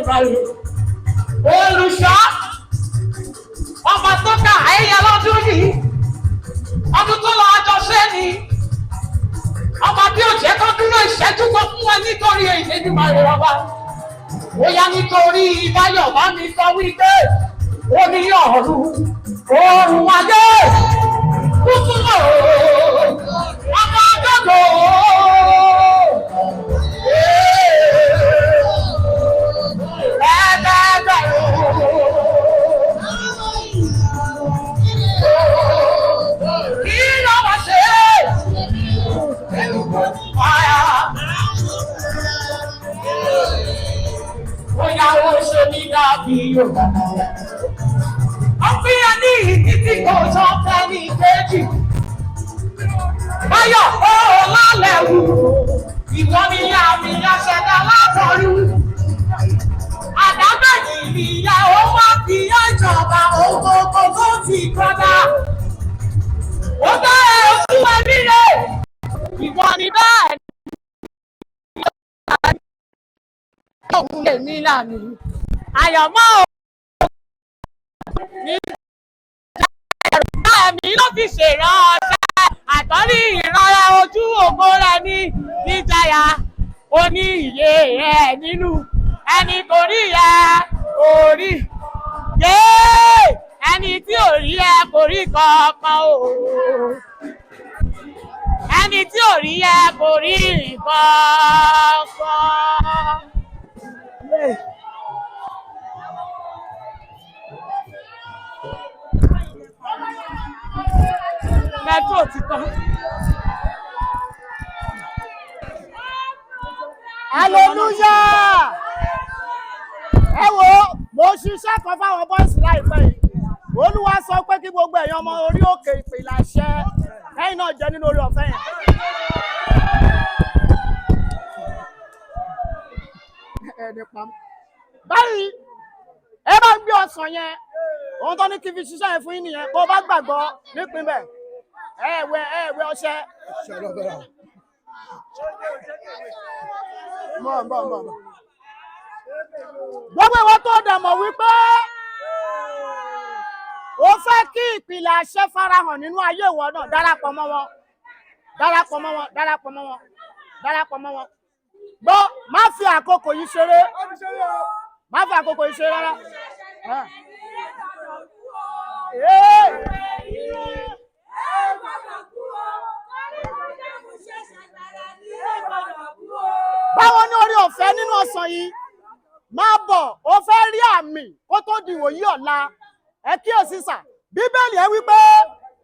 Èdùmàrè. Olùṣọ́ ọmọ tó kà ẹ̀yà lọ́dún yìí. Ọdún tó lọ àjọṣe ni. Ọmọ bí ó jẹ́ kó dúró ìṣẹ́jú kan fún ẹ nítorí Èdùmàrè bàbá. Ó yá nítorí Báyọ̀ bá mi sọ wípé ó ní ọ̀run òòrùn ayé kúkú lò ọmọ Agodo. Ọ̀pìyàn ní ìdí kò sọ fẹ́ ní ìkejì. Báyọ̀ ó lálẹ́ wù, ìwọ ni àmì àṣẹdá látọ̀rú. Àdábẹ̀yìn ìyá ó wá fi ìjọba ògbógbó tó ti kọjá. Ó dá ojú ẹbí rẹ̀, ìwọ ni bẹ́ẹ̀ ni òun lè ní ìlànà. Àyànmọ́ ní ẹ̀mí ló fi ṣèrànṣẹ́ àtọ́rí ìrànlẹ́ ojú ògo rẹ̀ ní níjàyà oní ìyè ẹ̀ nínú ẹni torí ẹ̀ orí yé ẹni tí ò rí ẹ kò rí kankan o ẹni tí ò rí ẹ kò rí kankan. Mẹ́tò òtítọ́. Hallelujah! Ẹ wo, mo ṣiṣẹ́ kan fáwọn bọ́ọ̀sì láìpẹ́ yìí. Olúwa sọ pé kí gbogbo ẹ̀yin ọmọ orí òkè Ìpìnlẹ̀ Àṣẹ lẹ́yìn náà jẹ́ nínú orí ọ̀fẹ́ yẹn. Báyìí, ẹ bá gbé ọsàn yẹn. Ohun tó ní kí n fi ṣiṣẹ́ yẹn fún yín nìyẹn. Bó bá gbàgbọ́ nípìnbẹ̀, ẹ̀wẹ̀ ọṣẹ. Mọ̀. Gbogbo ìwọ tó dẹ̀ mọ̀ wípé ó fẹ́ kí Ìpìnlẹ̀ Àṣẹ farahàn nínú ayé ìwọ náà, darapọ̀ mọ́ wọn. Gbọ́, má fi àkókò yìí ṣeré. Rárá. Báwo ni orí ọ̀fẹ́ nínú ọ̀sán yìí máa bọ̀ ó fẹ́ rí àmì kó tó di ìwòyí ọ̀la ẹ kíyèsí sà Bíbélì ẹ wípé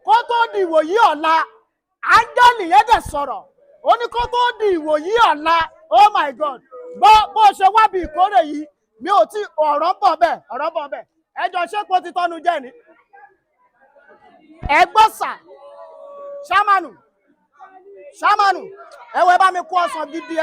kó tó di ìwòyí ọ̀la áńgẹ́lì yẹn dẹ̀ sọ̀rọ̀ ó ní kó tó di ìwòyí ọ̀la oh my God bó ṣe wá bí ìkórè yìí mi ò tí ọ̀rọ̀ bọ̀ bẹ́ẹ̀ ẹjọ́ ṣé kó ti tọ́nu jẹ́ ni ẹgbọ́sà ṣámánù ẹwọ ẹ bá mi kó ọsàn gidi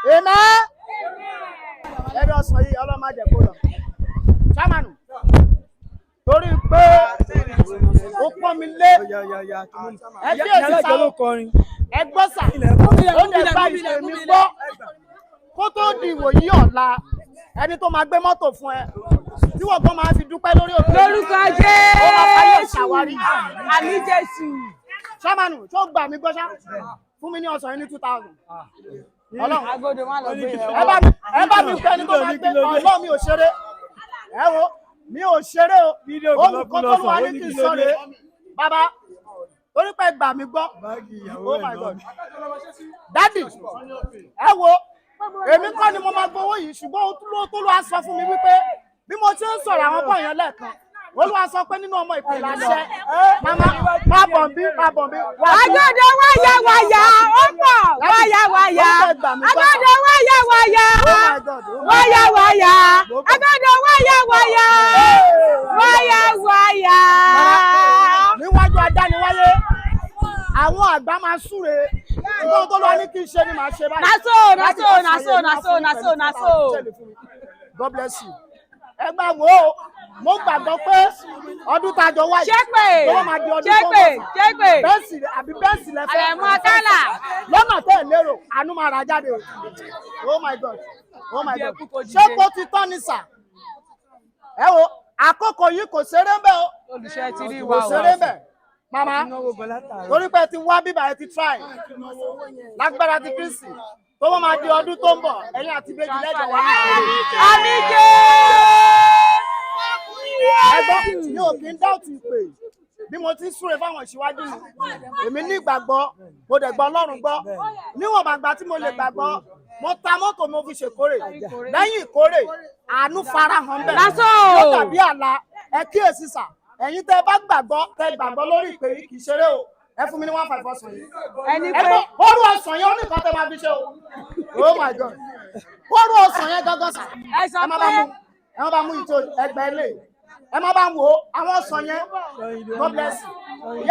Amen. Ẹbí ọsàn yìí ọlọ́mọ jẹ kó lọ ṣámánù torí pé ó pọ́n mi lé ẹbí èsì sáwọn ẹgbọ́sà ó lè bá ìṣe mi gbọ́ kó tó di ìwòyí ọ̀la ẹni tó máa gbé mọ́tò fún ẹ tí wọ́n gan máa fi dúpẹ́ lórí òkè lórúkọ Jésù ó máa fáyé ṣàwárí àmì Jésù. ṣámánù tó gbà mí gbọ́ṣá fún mi ní ọ̀sán yìí ní 2000 Ọlọ́run Agodo má lọ gbé yẹn ẹ bá mi pẹ́ ní tó máa gbé Ọlọ́run mi ò ṣeré ẹ wo mi ò ṣeré o ohun kan tó wà ní kí n sọ rèé bàbá torí pé gbà mí gbọ́ oh my God dádì ẹ wo èmi kọ́ ni mo máa gbowó yìí ṣùgbọ́n tó ló wá sọ fún mi wípé bí mo ti ń sọ̀rọ̀ àwọn bọ̀ yẹn lẹ́ẹ̀kan Olúwa sọ pé nínú ọmọ Ìpìnlẹ̀ Àṣẹ mama má bọ̀ bí. Agodo wáyà ó pọ̀ wáyà Agodo wáyà Agodo wáyà. Níwájú adániwáyé àwọn àgbà máa súre ìgbọ́n tó lọ ní kí n ṣe ni màá ṣe báyìí. Naso. God bless you. Ẹ gbà wò ó mo gbàgbọ́ pé ọdún tájọ wáyé ṣépè ló máa di ọdún tó ṣépè ń bọ̀ ṣépè bẹ́ẹ̀sì àbí bẹ́ẹ̀sì lẹ́fẹ́ àrẹ̀mú akálà lọ́nà tẹ́ ẹ̀ lérò àánú máa ra jáde o oh my god oh my god ṣé kó ti tán ní sà ẹ wo àkókò yìí kò ṣeré ń bẹ o olùṣẹ́ ti rí kò wa o ṣeré ń bẹ màmá torí pé ti wá bíbá ẹ ti try lágbára ti Kristi tó wọ́n máa di ọdún tó ń bọ̀ ẹ̀yin àti méjì lẹ́jọ̀ wá àmì jẹ́ ẹgbọ́n mi ò kí ń dáùtì ìpè bí mo ti ń súre fáwọn ìṣíwájú mi èmi ní ìgbàgbọ́ mo dẹ̀ gbọ́ Ọlọ́run gbọ́ níwọ̀n bàgbà tí mo lè gbàgbọ́ mo ta mọ́tò mo fi ṣèkórè lẹ́yìn ìkórè àánú farahàn bẹ́ẹ̀ yóò dàbí àlá ẹ kíyèsí sà ẹ̀yin tẹ́ bá gbàgbọ́ lórí ìpè yìí kì í ṣeré o ẹ fún mi ní 1.5 ọsàn yìí ẹni ẹ pé gbọ́ orú ọsàn yẹn ó ní nǹkan tẹ́ máa fi ṣe o oh my god orú ọsàn yẹn gángan sà ẹ sọ ẹ má pé bá mú ìtò ẹgbẹ́ ilé ẹ má bá mú o àwọn ọsàn yẹn God bless you.